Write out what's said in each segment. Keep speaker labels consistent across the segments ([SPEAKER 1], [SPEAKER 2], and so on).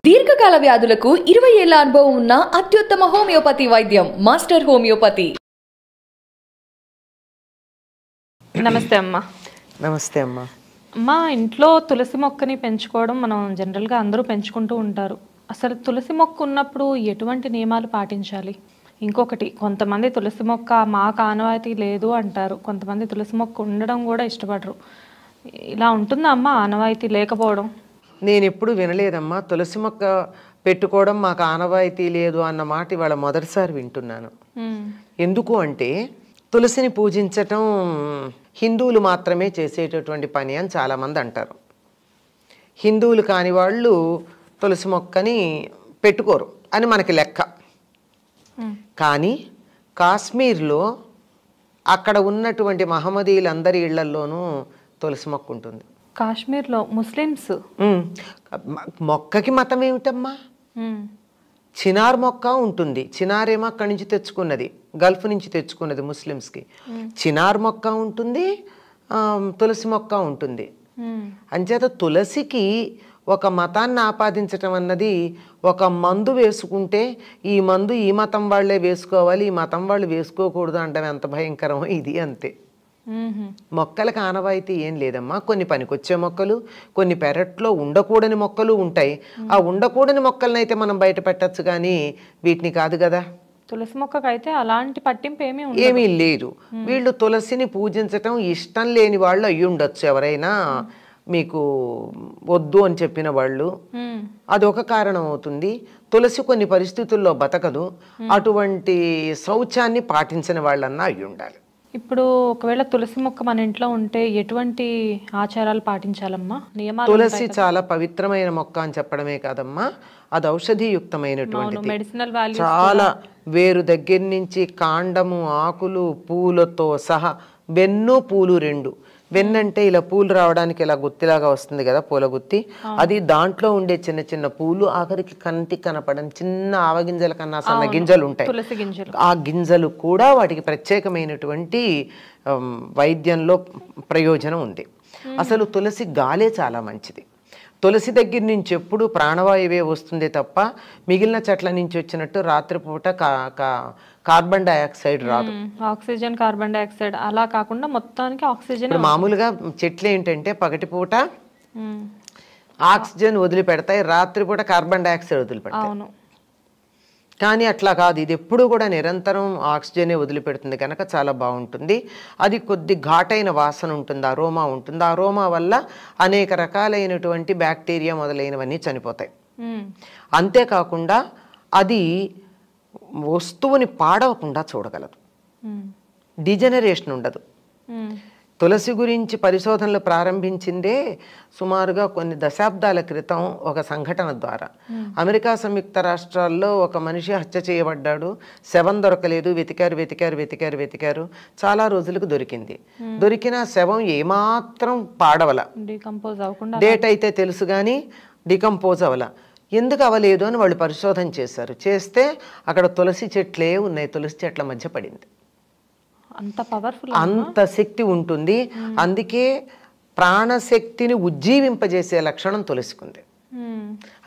[SPEAKER 1] దీర్ఘకాల వ్యాధులకు 20 ఏళ్ల అనుభవం ఉన్న అత్యుత్తమ హోమియోపతి వైద్యం మాస్టర్ హోమియోపతి.
[SPEAKER 2] నమస్తే అమ్మా.
[SPEAKER 3] నమస్తే అమ్మా.
[SPEAKER 2] అమ్మా, ఇంట్లో తులసి మొక్కని పెంచుకోవడం మనం జనరల్గా అందరూ పెంచుకుంటూ ఉంటారు. అసలు తులసి మొక్క ఉన్నప్పుడు ఎటువంటి నియమాలు పాటించాలి? ఇంకొకటి, కొంతమంది తులసి మొక్క మాకు ఆనవాయితీ లేదు అంటారు, కొంతమంది తులసి మొక్క ఉండడం కూడా ఇష్టపడరు. ఇలా ఉంటుందా అమ్మా ఆనవాయితీ లేకపోవడం?
[SPEAKER 3] నేను ఎప్పుడు వినలేదమ్మా తులసి మొక్క పెట్టుకోవడం మాకు ఆనవాయితీ లేదు అన్న మాట ఇవాళ మొదటిసారి వింటున్నాను. ఎందుకు అంటే తులసిని పూజించటం హిందువులు మాత్రమే చేసేటటువంటి పని అని చాలామంది అంటారు. హిందువులు కాని వాళ్ళు తులసి మొక్కని పెట్టుకోరు అని మనకి లెక్క. కానీ కాశ్మీర్లో అక్కడ ఉన్నటువంటి మహమ్మదీయులందరి ఇళ్లల్లోనూ తులసి మొక్క ఉంటుంది.
[SPEAKER 2] కాశ్మీర్లో ముస్లిమ్స్
[SPEAKER 3] మొక్కకి మతం ఏమిటమ్మా? చినార్ మొక్క ఉంటుంది. చినార్ ఏమో అక్కడి నుంచి తెచ్చుకున్నది, గల్ఫ్ నుంచి తెచ్చుకున్నది ముస్లిమ్స్కి. చినార్ మొక్క ఉంటుంది, తులసి మొక్క ఉంటుంది. అంచేత తులసికి ఒక మతాన్ని ఆపాదించటం అన్నది, ఒక మందు వేసుకుంటే ఈ మందు ఈ మతం వాళ్ళే వేసుకోవాలి, ఈ మతం వాళ్ళు వేసుకోకూడదు అంటే ఎంత భయంకరమో ఇది అంతే. మొక్కలకు ఆనవాయితీ ఏం లేదమ్మా. కొన్ని పనికొచ్చే మొక్కలు, కొన్ని పెరట్లో ఉండకూడని మొక్కలు ఉంటాయి. ఆ ఉండకూడని మొక్కలనైతే మనం బయట పెట్టచ్చు, కానీ వీటిని కాదు కదా.
[SPEAKER 2] తులసి మొక్కకైతే అలాంటి పట్టింపు
[SPEAKER 3] ఏమీ లేదు. వీళ్ళు తులసిని పూజించటం ఇష్టం లేని వాళ్ళు అయ్యి ఉండొచ్చు ఎవరైనా, మీకు వద్దు అని చెప్పిన వాళ్ళు. అదొక కారణం అవుతుంది. తులసి కొన్ని పరిస్థితుల్లో బతకదు, అటువంటి శౌచాన్ని పాటించిన వాళ్ళన్నా అయ్యి ఉండాలి.
[SPEAKER 2] ఇప్పుడు ఒకవేళ తులసి మొక్క మన ఇంట్లో ఉంటే ఎటువంటి ఆచారాలు పాటించాలమ్మా? నియమాలు?
[SPEAKER 3] తులసి చాలా పవిత్రమైన మొక్క అని చెప్పడమే కాదమ్మా, అది ఔషధియుక్తమైనటువంటి, చాలా వేరు దగ్గర నుంచి కాండము, ఆకులు, పూలతో సహా, వెన్ను పూలు రెండు. వెన్నంటే ఇలా పూలు రావడానికి ఇలా గుత్తిలాగా వస్తుంది కదా, పూల గుత్తి, అది దాంట్లో ఉండే చిన్న చిన్న పూలు, ఆఖరికి కంటికి కనపడని చిన్న ఆవగింజల కన్నా సన్న గింజలు ఉంటాయి. ఆ గింజలు కూడా వాటికి ప్రత్యేకమైనటువంటి వైద్యంలో ప్రయోజనం ఉంది. అసలు తులసి గాలే చాలా మంచిది. తులసి దగ్గర నుంచి ఎప్పుడు ప్రాణవాయువే వస్తుంది తప్ప మిగిలిన చెట్ల నుంచి వచ్చినట్టు రాత్రిపూట కార్బన్ డైఆక్సైడ్ రాదు.
[SPEAKER 2] ఆక్సిజన్, కార్బన్ డైఆక్సైడ్ అలా కాకుండా మొత్తానికి ఆక్సిజన్.
[SPEAKER 3] మామూలుగా చెట్లు ఏంటంటే పగటిపూట ఆక్సిజన్ వదిలిపెడతాయి, రాత్రిపూట కార్బన్ డైఆక్సైడ్ వదిలిపెడతాయి. కానీ అట్లా కాదు, ఇది ఎప్పుడు కూడా నిరంతరం ఆక్సిజనే వదిలిపెడుతుంది కనుక చాలా బాగుంటుంది. అది కొద్ది ఘాటైన వాసన ఉంటుంది, అరోమా ఉంటుంది. అరోమా వల్ల అనేక రకాలైనటువంటి బ్యాక్టీరియా మొదలైనవన్నీ చనిపోతాయి. అంతేకాకుండా అది వస్తువుని పాడవకుండా చూడగలదు, డిజనరేషన్ ఉండదు. తులసి గురించి పరిశోధనలు ప్రారంభించిందే సుమారుగా కొన్ని దశాబ్దాల క్రితం ఒక సంఘటన ద్వారా. అమెరికా సంయుక్త రాష్ట్రాల్లో ఒక మనిషి హత్య చేయబడ్డాడు, శవం దొరకలేదు, వెతికారు. చాలా రోజులకు దొరికింది. దొరికిన శవం ఏమాత్రం పాడవల, డేట్ అయితే తెలుసు కానీ డికంపోజ్ అవల. ఎందుకు అవ్వలేదు అని వాళ్ళు పరిశోధన చేశారు. చేస్తే అక్కడ తులసి చెట్లే ఉన్నాయి, తులసి చెట్ల మధ్య పడింది. అంత శక్తి ఉంటుంది. అందుకే ప్రాణశక్తిని ఉజ్జీవింపజేసే లక్షణం తులసికుంది.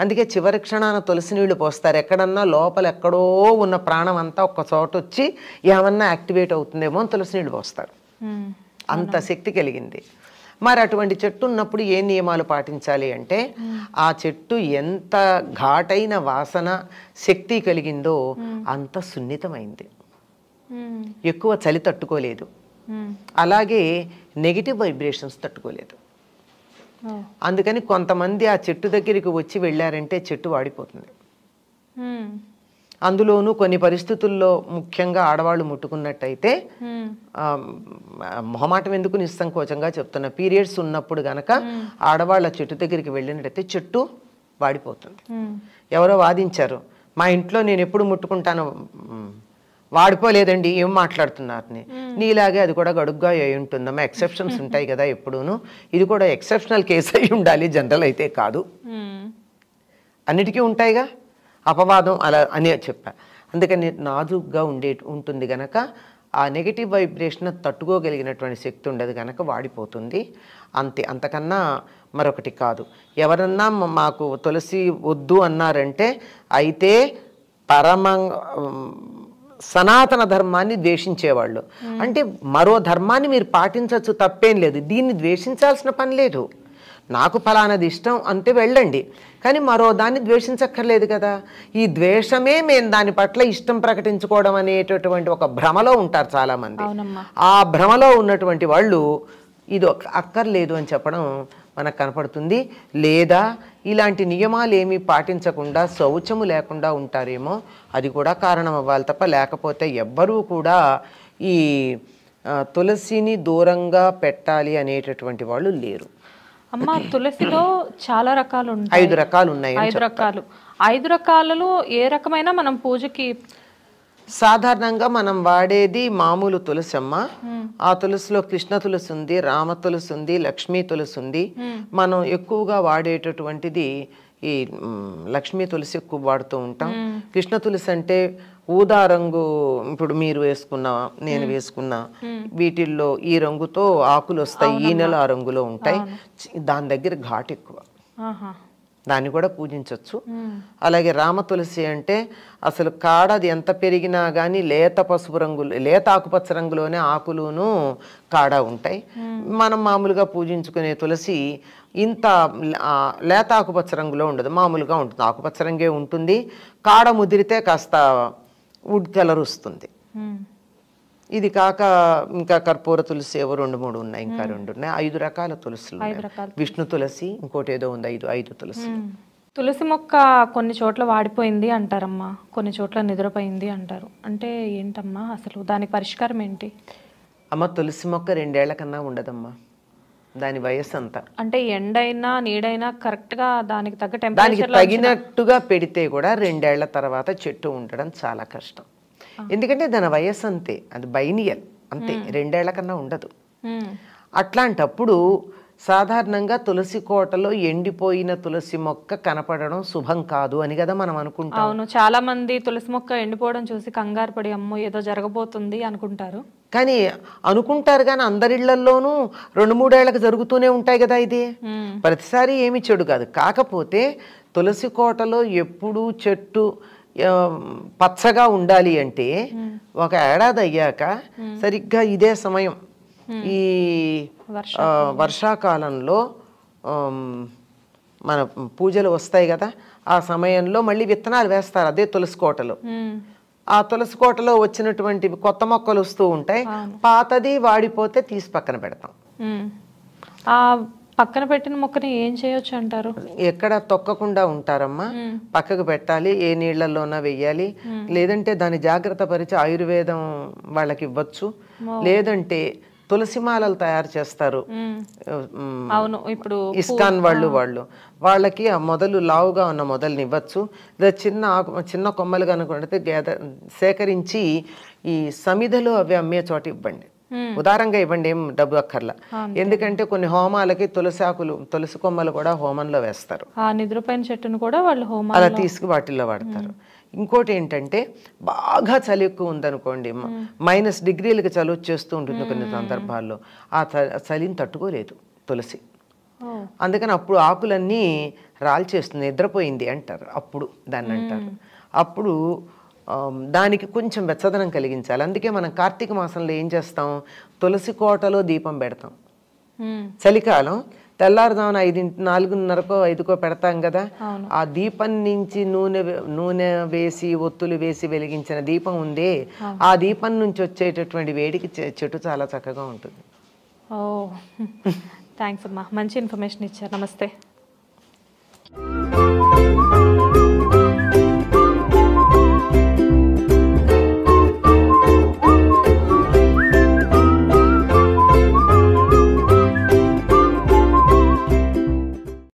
[SPEAKER 3] అందుకే చివరి క్షణాన తులసి నీళ్లు పోస్తారు. ఎక్కడన్నా లోపల ఎక్కడో ఉన్న ప్రాణం అంతా ఒక్క చోట వచ్చి ఏమన్నా యాక్టివేట్ అవుతుందేమో అని తులసి నీళ్లు పోస్తారు. అంత శక్తి కలిగింది. మరి అటువంటి చెట్టు ఉన్నప్పుడు ఏ నియమాలు పాటించాలి అంటే, ఆ చెట్టు ఎంత ఘాటైన వాసన శక్తి కలిగిందో అంత సున్నితమైంది, ఎక్కువ చలి తట్టుకోలేదు, అలాగే నెగిటివ్ వైబ్రేషన్స్ తట్టుకోలేదు. అందుకని కొంతమంది ఆ చెట్టు దగ్గరికి వచ్చి వెళ్ళారంటే చెట్టు వాడిపోతుంది. అందులోనూ కొన్ని పరిస్థితుల్లో ముఖ్యంగా ఆడవాళ్ళు ముట్టుకున్నట్టయితే, మొహమాటం ఎందుకు నిస్సంకోచంగా చెప్తున్నా, పీరియడ్స్ ఉన్నప్పుడు గనక ఆడవాళ్ళ చెట్టు దగ్గరికి వెళ్ళినట్టయితే చెట్టు వాడిపోతుంది. ఎవరో వాదించారు, మా ఇంట్లో నేను ఎప్పుడు ముట్టుకుంటాను, వాడిపోలేదండి, ఏం మాట్లాడుతున్నారని. నీలాగే అది కూడా గడుగ్గా అయి ఉంటుందమ్మా, ఎక్సెప్షన్స్ ఉంటాయి కదా ఎప్పుడూను, ఇది కూడా ఎక్సెప్షనల్ కేసు అయి ఉండాలి, జనరల్ అయితే కాదు. అన్నిటికీ ఉంటాయిగా అపవాదం అలా అని చెప్పా. అందుకని నాజుగ్గా ఉంటుంది గనక ఆ నెగిటివ్ వైబ్రేషన్ తట్టుకోగలిగినటువంటి శక్తి ఉండదు కనుక వాడిపోతుంది. అంతే, అంతకన్నా మరొకటి కాదు. ఎవరన్నా మాకు తులసి వద్దు అన్నారంటే అయితే సనాతన ధర్మాన్ని ద్వేషించేవాళ్ళు. అంటే మరో ధర్మాన్ని మీరు పాటించవచ్చు, తప్పేం లేదు, దీన్ని ద్వేషించాల్సిన పని లేదు. నాకు ఫలానది ఇష్టం అంతే వెళ్ళండి, కానీ మరో దాన్ని ద్వేషించక్కర్లేదు కదా. ఈ ద్వేషమే మేము దాని పట్ల ఇష్టం ప్రకటించుకోవడం అనేటటువంటి ఒక భ్రమలో ఉంటారు చాలామంది. ఆ భ్రమలో ఉన్నటువంటి వాళ్ళు ఇది అక్కర్లేదు అని చెప్పడం మనకు కనపడుతుంది. లేదా ఇలాంటి నియమాలు ఏమీ పాటించకుండా శౌచము లేకుండా ఉంటారేమో, అది కూడా కారణం అవ్వాలి తప్ప లేకపోతే ఎవ్వరూ కూడా ఈ తులసిని దూరంగా పెట్టాలి అనేటటువంటి వాళ్ళు లేరు.
[SPEAKER 2] అమ్మ, తులసిలో చాలా రకాలు ఉంటాయి.
[SPEAKER 3] 5 రకాలు ఉన్నాయి.
[SPEAKER 2] 5 రకాలు. 5 రకాలలో ఏ రకమైన మనం పూజకి
[SPEAKER 3] సాధారణంగా మనం వాడేది మామూలు తులసి అమ్మ. ఆ తులసిలో కృష్ణ తులసి ఉంది, రామ తులసి ఉంది, లక్ష్మీ తులసి ఉంది. మనం ఎక్కువగా వాడేటటువంటిది ఈ లక్ష్మీ తులసి ఎక్కువ వాడుతూ ఉంటాం. కృష్ణ తులసి అంటే ఊదా రంగు, ఇప్పుడు మీరు వేసుకున్నా నేను వేసుకున్నా వీటిల్లో ఈ రంగుతో ఆకులు వస్తాయి, ఈ నెల ఆ రంగులో ఉంటాయి. దాని దగ్గర ఘాటు ఎక్కువ, దాన్ని కూడా పూజించవచ్చు. అలాగే రామ తులసి అంటే అసలు కాడది ఎంత పెరిగినా కానీ లేత పసుపు రంగులు, లేత ఆకుపచ్చ రంగులోనే ఆకులును కాడ ఉంటాయి. మనం మామూలుగా పూజించుకునే తులసి ఇంత లేత ఆకుపచ్చ రంగులో ఉండదు, మామూలుగా ఉంటుంది, ఆకుపచ్చ రంగే ఉంటుంది. కాడ ముదిరితే కాస్త వుడ్ కలర్ వస్తుంది. ఇది కాక ఇంకా కర్పూర తులసి ఏవో 2-3 ఉన్నాయి, ఇంకా 2 ఉన్నాయి. 5 రకాల తులసులు. విష్ణు తులసి, ఇంకోటి ఏదో ఉంది, 5 తులసి.
[SPEAKER 2] తులసి మొక్క కొన్ని చోట్ల వాడిపోయింది అంటారమ్మా, కొన్ని చోట్ల నిద్రపోయింది అంటారు. అంటే ఏంటమ్మా అసలు దానికి పరిష్కారం ఏంటి?
[SPEAKER 3] అమ్మ, తులసి మొక్క 2 ఏళ్ల కన్నా ఉండదమ్మా, దాని వయస్సు అంతా.
[SPEAKER 2] అంటే ఎండైనా నీడైనా కరెక్ట్ గా దానికి తగ్గ
[SPEAKER 3] దానికి
[SPEAKER 2] టెంపరేచర్
[SPEAKER 3] తగినట్టుగా పెడితే కూడా 2 ఏళ్ల తర్వాత చెట్టు ఉండడం చాలా కష్టం. ఎందుకంటే దాని వయస్సు అంతే, అది బైనియల్ అంతే, 2 ఏళ్ల కన్నా ఉండదు. అట్లాంటప్పుడు సాధారణంగా తులసి కోటలో ఎండిపోయిన తులసి మొక్క కనపడడం శుభం కాదు అని కదా మనం అనుకుంటాం.
[SPEAKER 2] అవును, చాలా మంది తులసి మొక్క ఎండిపోవడం చూసి కంగారు పడి అమ్మో ఏదో జరగబోతుంది అనుకుంటారు.
[SPEAKER 3] కానీ అనుకుంటారు కానీ అందరిళ్లలోనూ 2-3 ఏళ్లకు జరుగుతూనే ఉంటాయి కదా. ఇది ప్రతిసారి ఏమి చెడు కాదు. కాకపోతే తులసి కోటలో ఎప్పుడూ చెట్టు పచ్చగా ఉండాలి అంటే 1 ఏడాది అయ్యాక సరిగ్గా ఇదే సమయం, ఈ వర్షాకాలంలో మన పూజలు వస్తాయి కదా, ఆ సమయంలో మళ్ళీ విత్తనాలు వేస్తారు అదే తులసి కోటలో. ఆ తులసి కోటలో వచ్చినటువంటి కొత్త మొక్కలు వస్తూ ఉంటాయి, పాతది వాడిపోతే తీసి పక్కన పెడతాం.
[SPEAKER 2] ఆ పక్కన పెట్టిన మొక్కని ఏం చేయొచ్చు అంటారు?
[SPEAKER 3] ఎక్కడ తొక్కకుండా ఉంటారమ్మా, పక్కకు పెట్టాలి, ఏ నీళ్లలోనా వెయ్యాలి. లేదంటే దాన్ని జాగ్రత్త పరిచి ఆయుర్వేదం వాళ్ళకి ఇవ్వచ్చు. లేదంటే తులసి మాలలు తయారు చేస్తారు,
[SPEAKER 2] అవును, ఇప్పుడు
[SPEAKER 3] ఇస్కాన్ వాళ్ళకి ఆ మొదలు లావుగా ఉన్న మొదలుని ఇవ్వచ్చు. లేదా చిన్న కొమ్మలు కనుకుంటే సేకరించి ఈ సమిధలో అవి అమ్మే చోట ఇవ్వండి, ఉదారంగా ఇవ్వండి, ఏం డబ్బు అక్కర్లా. ఎందుకంటే కొన్ని హోమాలకి తులసి కొమ్మలు కూడా హోమంలో వేస్తారు,
[SPEAKER 2] నిద్రపైన చెట్టును కూడా వాళ్ళు హోమం
[SPEAKER 3] అలా తీసుకు వాటిల్లో వాడతారు. ఇంకోటి ఏంటంటే బాగా చలి ఎక్కువ ఉందనుకోండి, -, డిగ్రీలకి చలి వచ్చేస్తూ ఉంటుంది కొన్ని సందర్భాల్లో, ఆ చలిని తట్టుకోలేదు తులసి. అందుకని అప్పుడు ఆకులన్నీ రాల్చేస్తుంది, నిద్రపోయింది అంటారు, అప్పుడు దాన్ని అంటారు. అప్పుడు దానికి కొంచెం వెచ్చదనం కలిగించాలి. అందుకే మనం కార్తీక మాసంలో ఏం చేస్తాం, తులసి కోటలో దీపం పెడతాం. చలికాలం తెల్లారుదామున 4:30కో 5కో పెడతాం కదా, ఆ దీపం నుంచి నూనె వేసి ఒత్తులు వేసి వెలిగించిన దీపం ఉందే, ఆ దీపం నుంచి వచ్చేటటువంటి వేడికి చెట్టు చాలా చక్కగా ఉంటుంది.
[SPEAKER 2] థ్యాంక్స్ అమ్మా, మంచి ఇన్ఫర్మేషన్ ఇచ్చారు. నమస్తే.